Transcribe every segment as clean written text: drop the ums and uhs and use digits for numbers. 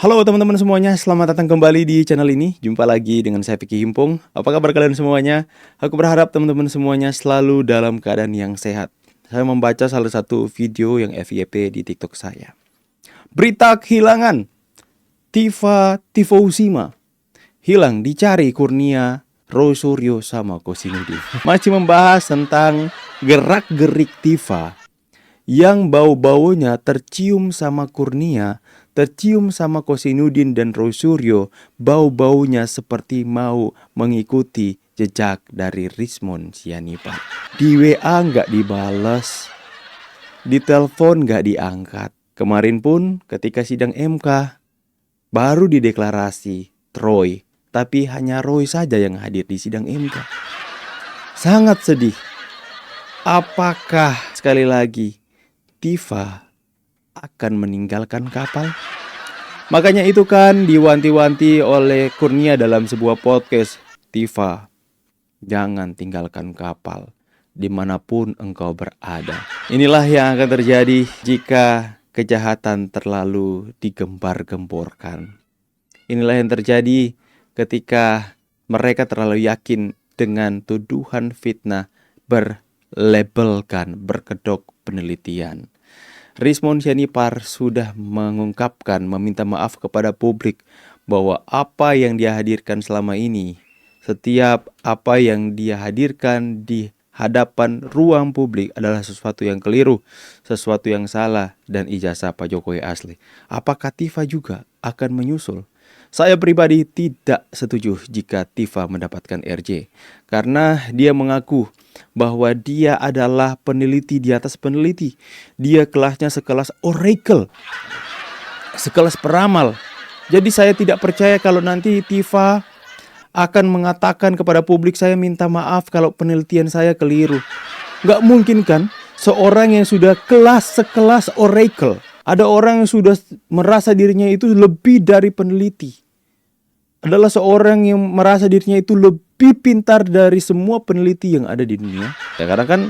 Halo teman-teman semuanya, selamat datang kembali di channel ini. Jumpa lagi dengan saya Vicky Himpong. Apa kabar kalian semuanya? Aku berharap teman-teman semuanya selalu dalam keadaan yang sehat. Saya membaca salah satu video yang FYP di TikTok saya. Berita kehilangan Tifa Tifozima hilang dicari Kurnia Rosario sama Kosinudi. Masih membahas tentang gerak-gerik Tifa yang bau-baunya tercium sama Kurnia, tercium sama Kosinudin dan Rosario. Bau-baunya seperti mau mengikuti jejak dari Rismon Sianipar. Di WA nggak dibales, di telepon nggak diangkat. Kemarin pun ketika sidang MK baru dideklarasi Troy, tapi hanya Roy saja yang hadir di sidang MK. Sangat sedih. Apakah sekali lagi Tifa akan meninggalkan kapal? Makanya itu kan diwanti-wanti oleh Kurnia dalam sebuah podcast. Tifa, jangan tinggalkan kapal dimanapun engkau berada. Inilah yang akan terjadi jika kejahatan terlalu digembar-gemborkan. Inilah yang terjadi ketika mereka terlalu yakin dengan tuduhan fitnah berlabelkan berkedok penelitian. Rismon Sianipar sudah mengungkapkan, meminta maaf kepada publik bahwa apa yang dia hadirkan selama ini, setiap apa yang dia hadirkan di hadapan ruang publik adalah sesuatu yang keliru, sesuatu yang salah, dan ijazah Pak Jokowi asli. Apakah Tifa juga akan menyusul? Saya pribadi tidak setuju jika Tifa mendapatkan RJ, karena dia mengaku bahwa dia adalah peneliti di atas peneliti. Dia kelasnya sekelas oracle, sekelas peramal. Jadi saya tidak percaya kalau nanti Tifa akan mengatakan kepada publik, saya minta maaf kalau penelitian saya keliru. Gak mungkin kan seorang yang sudah sekelas oracle. Ada orang yang sudah merasa dirinya itu lebih dari peneliti, adalah seorang yang merasa dirinya itu lebih pintar dari semua peneliti yang ada di dunia. Ya, karena kan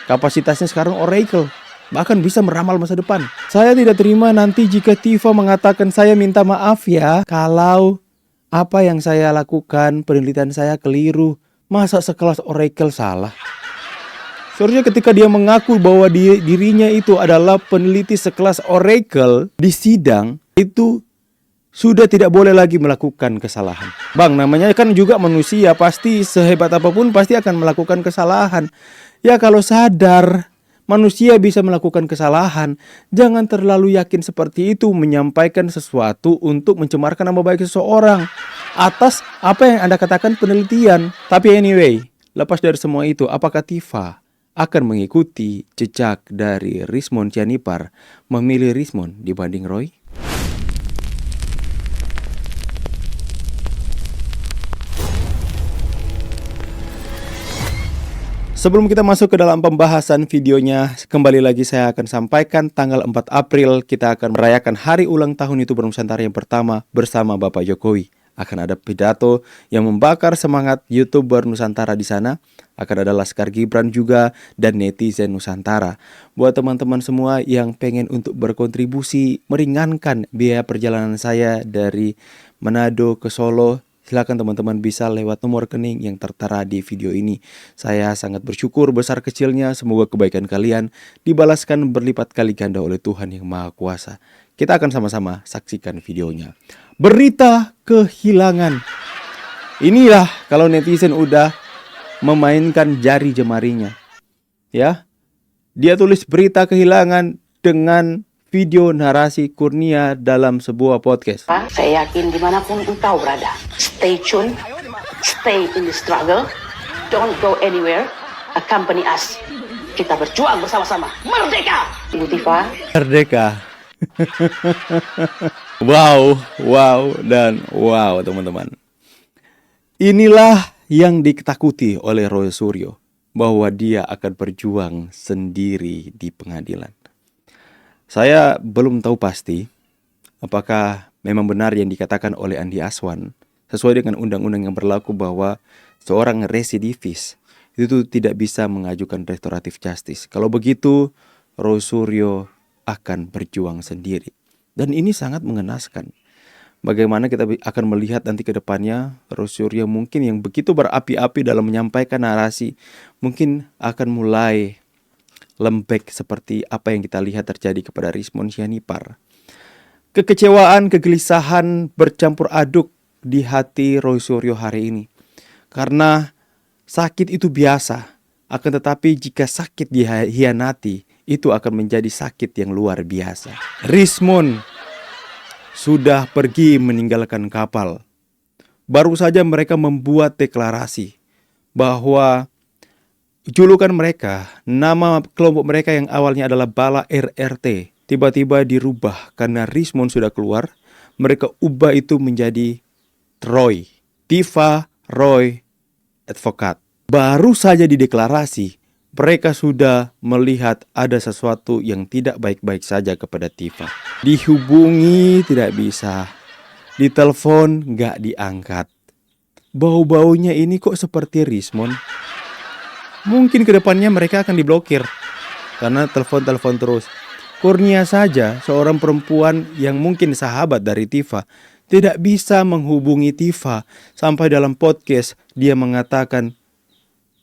kapasitasnya sekarang oracle, bahkan bisa meramal masa depan. Saya tidak terima nanti jika Tifa mengatakan, saya minta maaf ya kalau apa yang saya lakukan, penelitian saya keliru. Masa sekelas oracle salah? Seharusnya ketika dia mengaku bahwa dirinya itu adalah peneliti sekelas oracle di sidang, itu sudah tidak boleh lagi melakukan kesalahan. Bang, namanya kan juga manusia, pasti sehebat apapun pasti akan melakukan kesalahan. Ya kalau sadar manusia bisa melakukan kesalahan, jangan terlalu yakin seperti itu menyampaikan sesuatu untuk mencemarkan nama baik seseorang atas apa yang Anda katakan penelitian. Tapi anyway, lepas dari semua itu, apakah Tifa akan mengikuti jejak dari Rismon Sianipar, memilih Rismon dibanding Roy? Sebelum kita masuk ke dalam pembahasan videonya, kembali lagi saya akan sampaikan tanggal 4 April kita akan merayakan hari ulang tahun YouTuber Nusantara yang pertama bersama Bapak Jokowi. Akan ada pidato yang membakar semangat YouTuber Nusantara di sana. Akan ada Laskar Gibran juga dan netizen Nusantara. Buat teman-teman semua yang pengen untuk berkontribusi meringankan biaya perjalanan saya dari Manado ke Solo, silakan teman-teman bisa lewat nomor rekening yang tertera di video ini. Saya sangat bersyukur besar kecilnya, semoga kebaikan kalian dibalaskan berlipat kali ganda oleh Tuhan yang Maha Kuasa. Kita akan sama-sama saksikan videonya. Berita kehilangan. Inilah kalau netizen udah memainkan jari jemarinya. Ya. Dia tulis berita kehilangan dengan video narasi Kurnia dalam sebuah podcast. Saya yakin dimanapun engkau berada, stay tuned, stay in the struggle, don't go anywhere, accompany us. Kita berjuang bersama-sama, merdeka! Ibu Tifa. Merdeka. Wow, dan wow teman-teman. Inilah yang ditakuti oleh Roy Suryo, bahwa dia akan berjuang sendiri di pengadilan. Saya belum tahu pasti apakah memang benar yang dikatakan oleh Andi Aswan sesuai dengan undang-undang yang berlaku bahwa seorang residivis itu tidak bisa mengajukan restoratif justice. Kalau begitu, Roy Suryo akan berjuang sendiri. Dan ini sangat mengenaskan. Bagaimana kita akan melihat nanti ke depannya, Roy Suryo mungkin yang begitu berapi-api dalam menyampaikan narasi mungkin akan mulai lembek seperti apa yang kita lihat terjadi kepada Rizmon Sianipar. Kekecewaan, kegelisahan bercampur aduk di hati Roy Suryo hari ini. Karena sakit itu biasa, akan tetapi jika sakit dihianati, itu akan menjadi sakit yang luar biasa. Rizmon sudah pergi meninggalkan kapal. Baru saja mereka membuat deklarasi bahwa julukan mereka, nama kelompok mereka yang awalnya adalah Bala RRT, tiba-tiba dirubah karena Rizmon sudah keluar. Mereka ubah itu menjadi Troy, Tifa Roy Advokat. Baru saja dideklarasi, mereka sudah melihat ada sesuatu yang tidak baik-baik saja kepada Tifa. Dihubungi tidak bisa, ditelepon nggak diangkat. Bau-baunya ini kok seperti Rizmon. Mungkin kedepannya mereka akan diblokir karena telepon-telepon terus. Kurnia saja, seorang perempuan yang mungkin sahabat dari Tifa, tidak bisa menghubungi Tifa. Sampai dalam podcast dia mengatakan,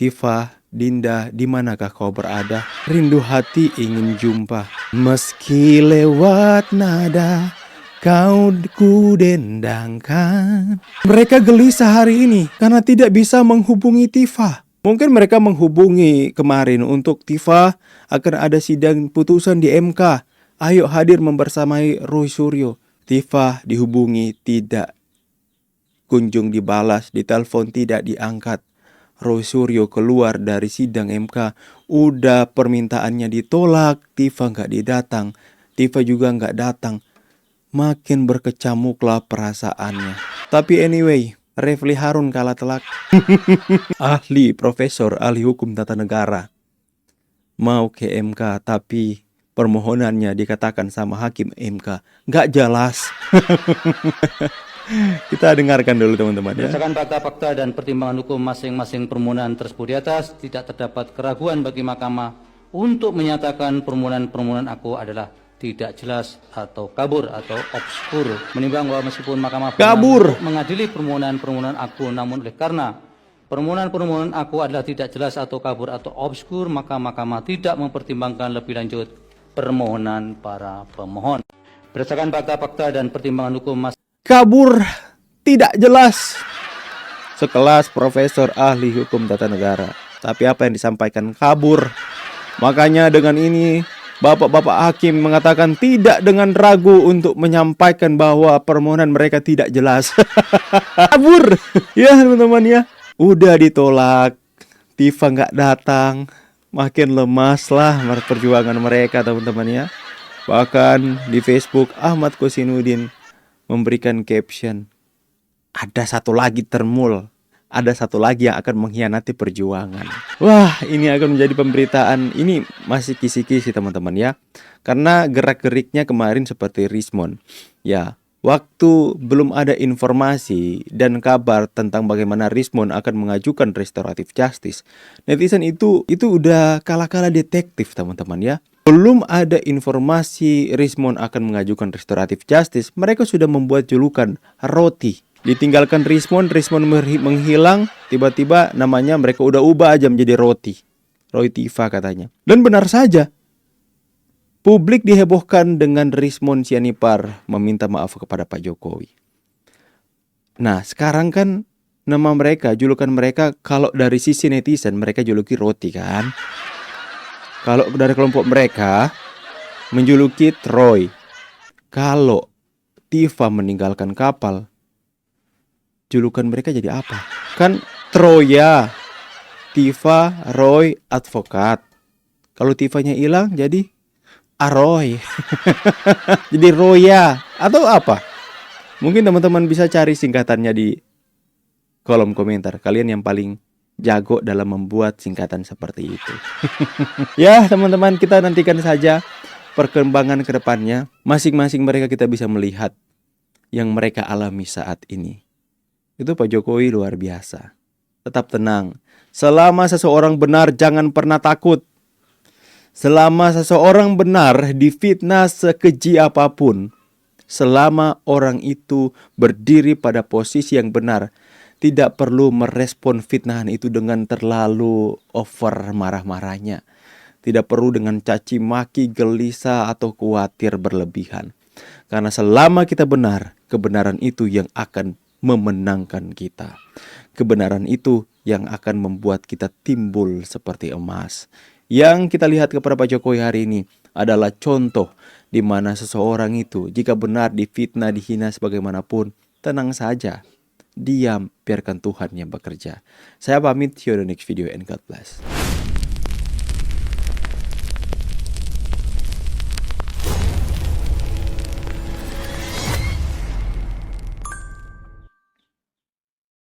"Tifa, Dinda, di manakah kau berada? Rindu hati ingin jumpa. Meski lewat nada kau ku dendangkan." Mereka gelisah hari ini karena tidak bisa menghubungi Tifa. Mungkin mereka menghubungi kemarin untuk Tifa akan ada sidang putusan di MK. Ayo hadir membersamai Roy Suryo. Tifa dihubungi tidak kunjung dibalas, ditelepon tidak diangkat. Roy Suryo keluar dari sidang MK, udah permintaannya ditolak, Tifa nggak didatang, Tifa juga nggak datang. Makin berkecamuklah perasaannya. Tapi anyway, Refli Harun kalah telak. Ahli, profesor, ahli hukum tata negara, mau ke MK tapi permohonannya dikatakan sama hakim MK nggak jelas. Kita dengarkan dulu teman-teman ya. Berdasarkan fakta-fakta dan pertimbangan hukum masing-masing permohonan tersebut di atas, tidak terdapat keraguan bagi Mahkamah untuk menyatakan permohonan-permohonan aku adalah tidak jelas atau kabur atau obskur. Menimbang bahwa meskipun Mahkamah kabur mengadili permohonan-permohonan aku, namun oleh karena permohonan-permohonan aku adalah tidak jelas atau kabur atau obskur, maka Mahkamah tidak mempertimbangkan lebih lanjut permohonan para pemohon. Berdasarkan fakta-fakta dan pertimbangan hukum kabur tidak jelas. Sekelas profesor ahli hukum tata negara, tapi apa yang disampaikan kabur. Makanya dengan ini bapak-bapak hakim mengatakan tidak dengan ragu untuk menyampaikan bahwa permohonan mereka tidak jelas. Kabur. Ya teman-teman ya, udah ditolak, Tifa nggak datang, makin lemas lah perjuangan mereka teman-teman ya. Bahkan di Facebook Ahmad Kosinudin memberikan caption, ada satu lagi termul, ada satu lagi yang akan mengkhianati perjuangan. Wah, ini akan menjadi pemberitaan. Ini masih kisi-kisi teman-teman ya. Karena gerak-geriknya kemarin seperti Rizmon. Ya, waktu belum ada informasi dan kabar tentang bagaimana Rizmon akan mengajukan restoratif justice, netizen itu udah kalah-kalah detektif teman-teman ya. Belum ada informasi Rizmon akan mengajukan restoratif justice, mereka sudah membuat julukan Roti. Ditinggalkan Rizmon menghilang, tiba-tiba namanya mereka udah ubah aja menjadi Roti. Roy Tifa katanya. Dan benar saja, publik dihebohkan dengan Rizmon Sianipar meminta maaf kepada Pak Jokowi. Nah, sekarang kan nama mereka, julukan mereka, kalau dari sisi netizen mereka juluki Roti kan. Kalau dari kelompok mereka menjuluki Troy. Kalau Tifa meninggalkan kapal, julukan mereka jadi apa? Kan Troya, Tifa Roy Advokat. Kalau Tifanya hilang jadi Aroy. Jadi Roya atau apa? Mungkin teman-teman bisa cari singkatannya di kolom komentar. Kalian yang paling jago dalam membuat singkatan seperti itu. Ya teman-teman, kita nantikan saja perkembangan ke depannya. Masing-masing mereka kita bisa melihat yang mereka alami saat ini. Itu Pak Jokowi luar biasa. Tetap tenang. Selama seseorang benar jangan pernah takut. Selama seseorang benar difitnah sekeji apapun, Selama orang itu berdiri pada posisi yang benar, tidak perlu merespon fitnahan itu dengan terlalu over marah-marahnya. Tidak perlu dengan caci maki, gelisah, atau khawatir berlebihan. Karena selama kita benar, kebenaran itu yang akan memenangkan kita. Kebenaran itu yang akan membuat kita timbul seperti emas. Yang kita lihat kepada Pak Jokowi hari ini adalah contoh di mana seseorang itu jika benar difitnah, dihina sebagaimanapun, tenang saja. Diam, biarkan Tuhan yang bekerja. Saya pamit, see you on the next video and God bless.